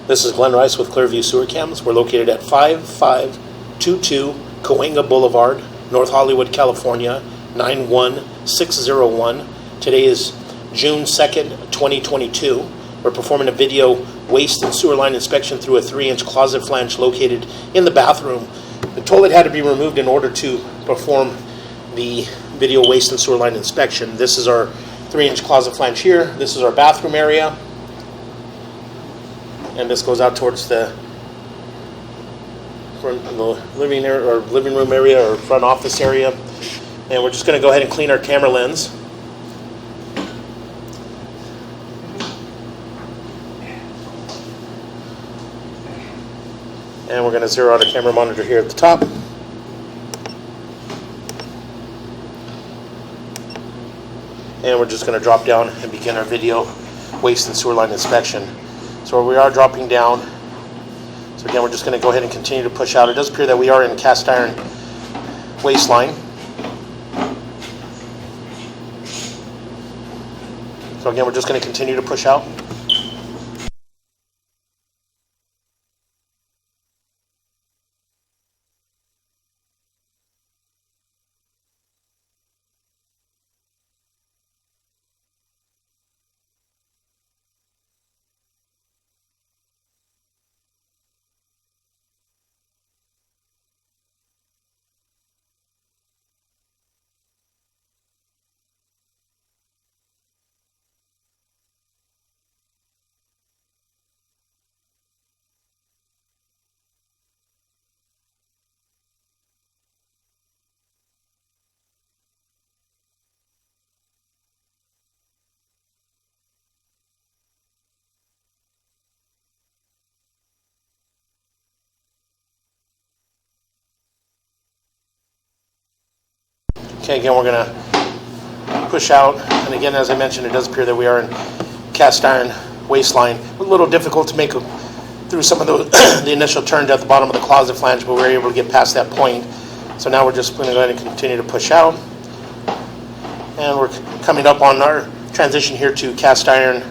This is Glenn Rice with Clearview Sewer Cams. We're located at 5522 Cahuenga Boulevard, North Hollywood, California, 91601. Today is June 2nd, 2022. We're performing a video waste and sewer line inspection through a 3-inch closet flange located in the bathroom. The toilet had to be removed in order to perform the video waste and sewer line inspection. This is our 3-inch closet flange here. This is our bathroom area. And this goes out towards the front of the living room area or front office area. And we're just going to go ahead and clean our camera lens. And we're going to zero out our camera monitor here at the top. And we're just going to drop down and begin our video waste and sewer line inspection. So we are dropping down. So again, we're just going to go ahead and continue to push out. It does appear that we are in cast iron waste line. So again, we're just going to continue to push out. Okay, again, we're going to push out. And again, as I mentioned, it does appear that we are in cast iron waste line. A little difficult to make through some of the initial turns at the bottom of the closet flange, but we were able to get past that point. So now we're just going to go ahead and continue to push out. And we're coming up on our transition here to cast iron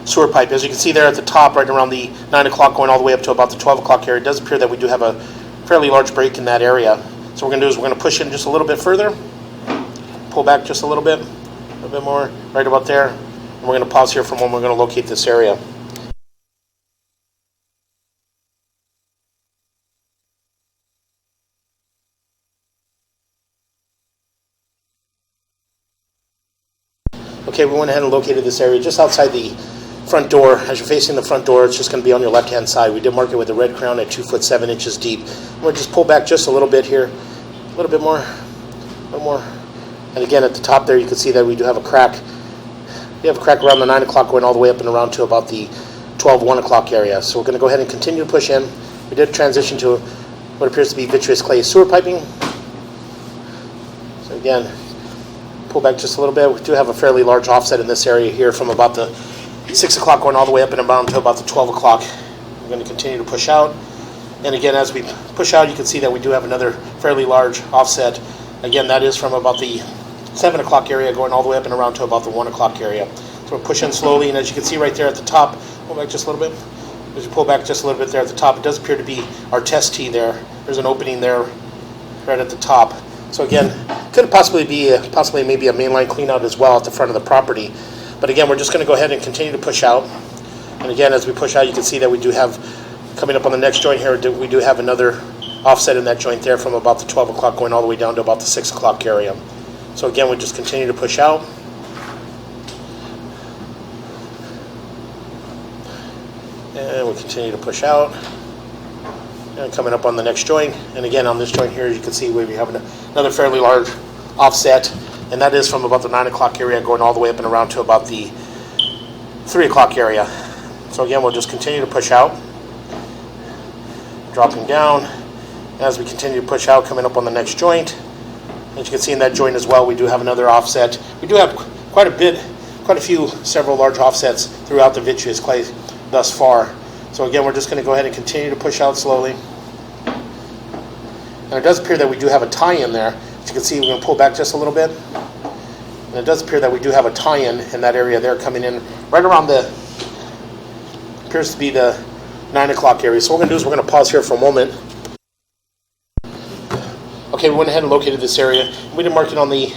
sewer pipe. As you can see there at the top, right around the 9 o'clock going all the way up to about the 12 o'clock area, it does appear that we do have a fairly large break in that area. So what we're going to do is we're going to push in just a little bit further, pull back just a little bit more, right about there. And we're going to pause here for a moment. We're going to locate this area. Okay, we went ahead and located this area just outside the front door. As you're facing the front door, it's just going to be on your left-hand side. We did mark it with a red crown at 2 foot 7 inches deep. We'll just pull back just a little bit here, a little bit more, a little more. And again, at the top there, you can see that we do have a crack. We have a crack around the 9 o'clock going all the way up and around to about the 1 o'clock area. So we're going to go ahead and continue to push in. We did transition to what appears to be vitreous clay sewer piping. So again, pull back just a little bit. We do have a fairly large offset in this area here from about the 6 o'clock going all the way up and around to about the 12 o'clock. We're going to continue to push out. And again, as we push out, you can see that we do have another fairly large offset. Again, that is from about the 7 o'clock area going all the way up and around to about the 1 o'clock area. So we're pushing slowly, and as you can see right there at the top, pull back just a little bit. As you pull back just a little bit there at the top, it does appear to be our test tee there. There's an opening there right at the top. So again, could possibly be maybe a mainline clean out as well at the front of the property. But again, we're just going to go ahead and continue to push out. And again, as we push out, you can see that we do have, coming up on the next joint here, we do have another offset in that joint there from about the 12 o'clock going all the way down to about the 6 o'clock area. So again, we just continue to push out. And we continue to push out. And coming up on the next joint. And again, on this joint here, you can see we have another fairly large offset. And that is from about the 9 o'clock area going all the way up and around to about the 3 o'clock area. So again, we'll just continue to push out. Dropping down. As we continue to push out, coming up on the next joint. As you can see in that joint as well, we do have another offset. We do have quite a few, several large offsets throughout the vitreous clay thus far. So again, we're just going to go ahead and continue to push out slowly. And it does appear that we do have a tie-in there. As you can see, we're going to pull back just a little bit. And it does appear that we do have a tie-in in that area there coming in right around the appears to be the 9 o'clock area. So what we're going to do is we're going to pause here for a moment. Okay, we went ahead and located this area. We did mark it on the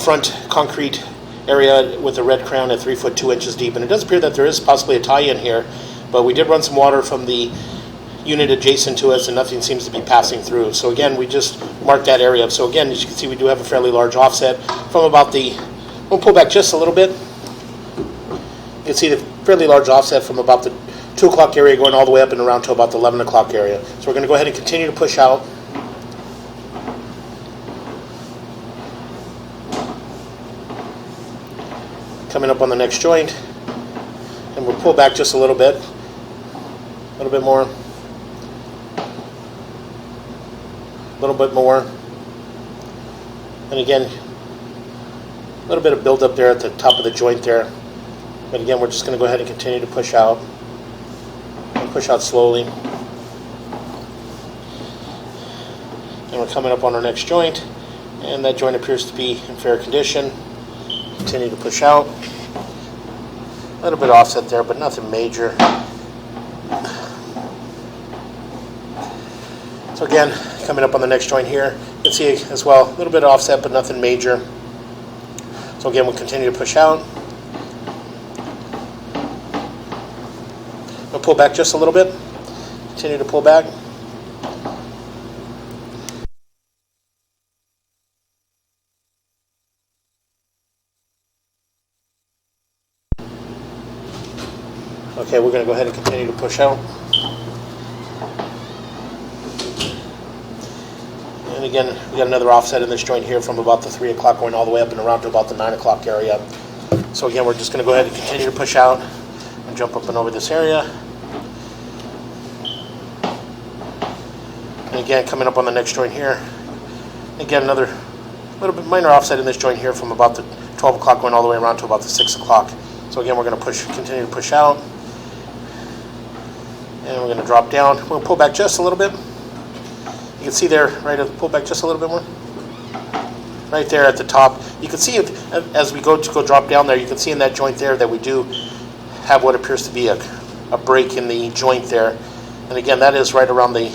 front concrete area with a red crown at 3 foot 2 inches deep. And it does appear that there is possibly a tie-in here, but we did run some water from the unit adjacent to us and nothing seems to be passing through. So again, we just marked that area up. So again, as you can see, we do have a fairly large offset from about the, we'll pull back just a little bit. You can see the fairly large offset from about the 2 o'clock area going all the way up and around to about the 11 o'clock area. So we're going to go ahead and continue to push out. Coming up on the next joint, and we'll pull back just a little bit more, a little bit more, and again, a little bit of buildup there at the top of the joint there. But again, we're just going to go ahead and continue to push out, and push out slowly. And we're coming up on our next joint, and that joint appears to be in fair condition. Continue to push out. A little bit of offset there, but nothing major. So again, coming up on the next joint here, you can see as well, a little bit of offset, but nothing major. So again, we'll continue to push out. We'll pull back just a little bit. Continue to pull back. Okay, we're going to go ahead and continue to push out. And again, we got another offset in this joint here from about the 3 o'clock going all the way up and around to about the 9 o'clock area. So again, we're just going to go ahead and continue to push out and jump up and over this area. And again, coming up on the next joint here. Again, another little bit minor offset in this joint here from about the 12 o'clock going all the way around to about the 6 o'clock. So again, we're going to continue to push out. And we're going to drop down. We'll pull back just a little bit. You can see there, right, pull back just a little bit more. Right there at the top. You can see it as we go drop down there, you can see in that joint there that we do have what appears to be a break in the joint there. And again, that is right around the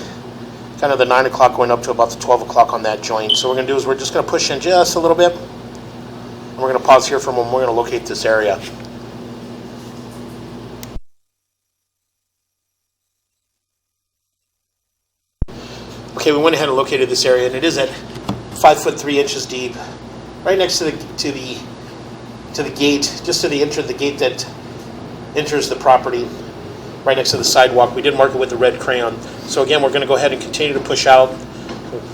kind of the 9 o'clock going up to about the 12 o'clock on that joint. So what we're going to do is we're just going to push in just a little bit. And we're going to pause here for a moment. We're going to locate this area. Okay, we went ahead and located this area, and it is at 5 foot 3 inches deep, right next to the gate, just to the the gate that enters the property, right next to the sidewalk. We did mark it with a red crayon. So again, we're going to go ahead and continue to push out.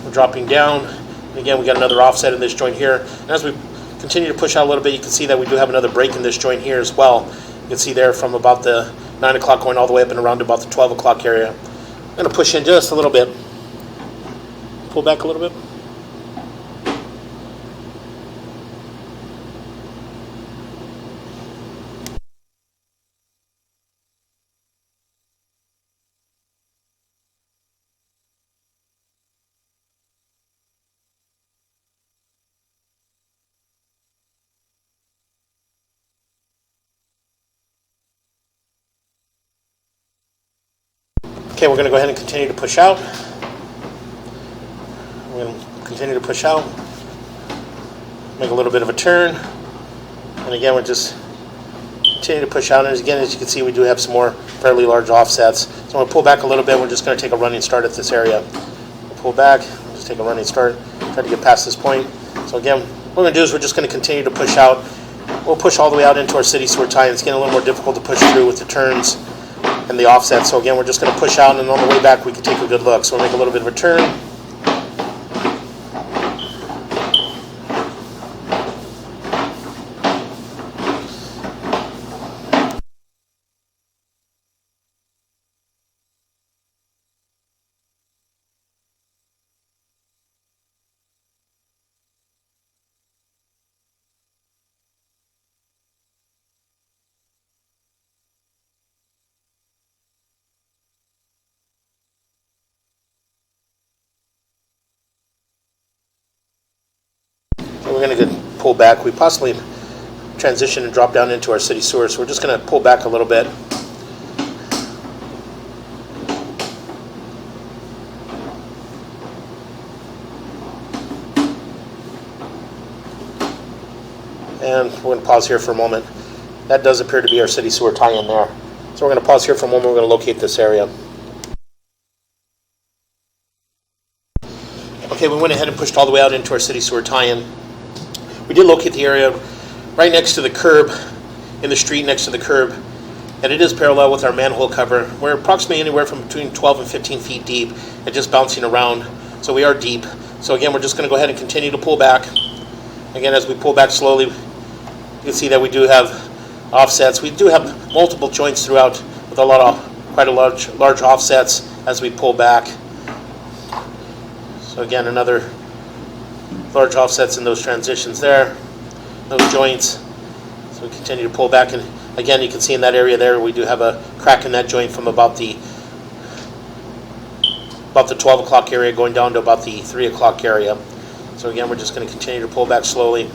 We're dropping down. And again, we got another offset in this joint here. And as we continue to push out a little bit, you can see that we do have another break in this joint here as well. You can see there from about the 9 o'clock going all the way up and around to about the 12 o'clock area. I'm going to push in just a little bit. Pull back a little bit. Okay, we're going to go ahead and continue to push out. We're going to continue to push out, make a little bit of a turn, and again, we're just continue to push out. And again, as you can see, we do have some more fairly large offsets. So I'm going to pull back a little bit. We're just going to take a running start at this area. We'll pull back, just take a running start, try to get past this point. So again, what we're going to do is we're just going to continue to push out. We'll push all the way out into our city sewer tie, and it's getting a little more difficult to push through with the turns and the offset. So again, we're just going to push out, and on the way back, we can take a good look. So we'll make a little bit of a turn. We're going to pull back. We possibly transition and drop down into our city sewer. So we're just going to pull back a little bit. And we're going to pause here for a moment. That does appear to be our city sewer tie-in there. So we're going to pause here for a moment. We're going to locate this area. Okay, we went ahead and pushed all the way out into our city sewer tie-in. We did locate the area right next to the curb, in the street next to the curb, and it is parallel with our manhole cover. We're approximately anywhere from between 12 and 15 feet deep and just bouncing around, so we are deep. So again, we're just going to go ahead and continue to pull back. Again, as we pull back slowly, you can see that we do have offsets. We do have multiple joints throughout with quite a large offsets as we pull back. So again, another large offsets in those transitions there, those joints. So we continue to pull back, and again, you can see in that area there we do have a crack in that joint from about the 12 o'clock area going down to about the 3 o'clock area. So again, we're just going to continue to pull back slowly.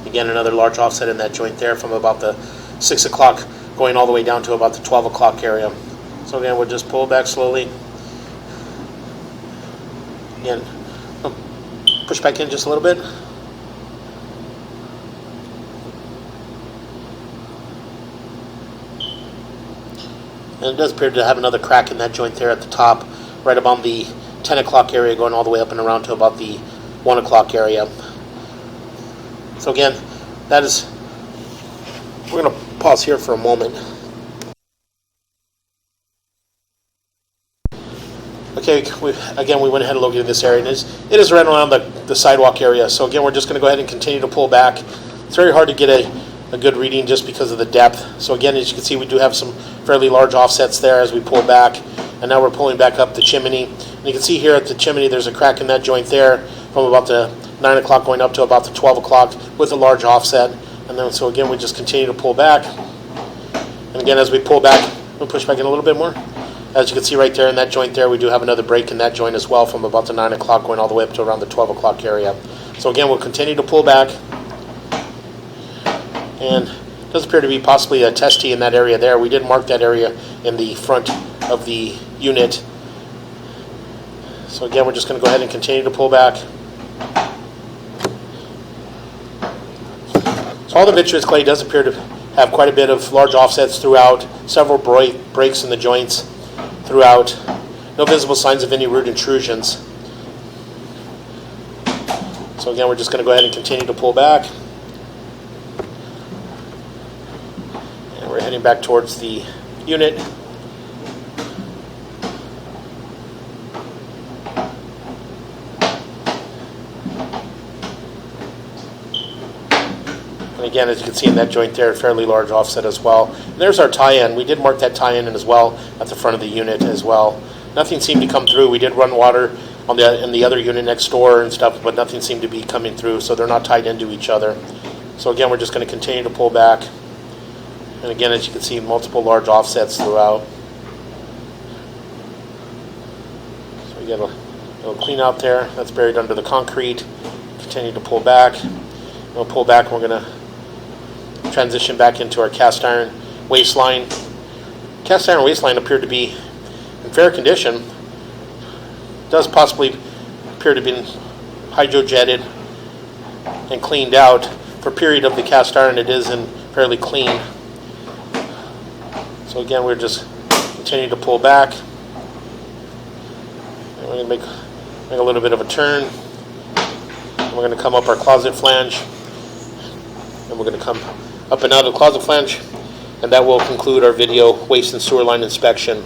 Again, another large offset in that joint there from about the 6 o'clock going all the way down to about the 12 o'clock area. So again, we'll just pull back slowly. Again, push back in just a little bit. And it does appear to have another crack in that joint there at the top, right about the 10 o'clock area going all the way up and around to about the 1 o'clock area. So again, we're going to pause here for a moment. Okay, we went ahead and located this area, and it is right around the sidewalk area. So again, we're just going to go ahead and continue to pull back. It's very hard to get a good reading just because of the depth. So again, as you can see, we do have some fairly large offsets there as we pull back, and now we're pulling back up the chimney. And you can see here at the chimney, there's a crack in that joint there from about the 9 o'clock going up to about the 12 o'clock with a large offset. And then, so again, we just continue to pull back. And again, as we pull back, we'll push back in a little bit more. As you can see right there in that joint there, we do have another break in that joint as well from about the 9 o'clock going all the way up to around the 12 o'clock area. So again, we'll continue to pull back. And it does appear to be possibly a test tee in that area there. We did mark that area in the front of the unit. So again, we're just going to go ahead and continue to pull back. So all the vitreous clay does appear to have quite a bit of large offsets throughout, several breaks in the joints throughout. No visible signs of any root intrusions. So again, we're just going to go ahead and continue to pull back. And we're heading back towards the unit. And again, as you can see in that joint there, a fairly large offset as well. And there's our tie-in. We did mark that tie-in as well at the front of the unit as well. Nothing seemed to come through. We did run water in the other unit next door and stuff, but nothing seemed to be coming through, so they're not tied into each other. So again, we're just going to continue to pull back. And again, as you can see, multiple large offsets throughout. So we get a little clean out there. That's buried under the concrete. Continue to pull back. We'll pull back, and we're going to transition back into our cast iron waistline. Cast iron waistline appeared to be in fair condition. Does possibly appear to have been hydrojetted and cleaned out. For a period of the cast iron, it is in fairly clean. So again, we're just continuing to pull back. And we're going to make a little bit of a turn. And we're going to come up our closet flange. And we're going to come up and out of the closet flange, and that will conclude our video waste and sewer line inspection.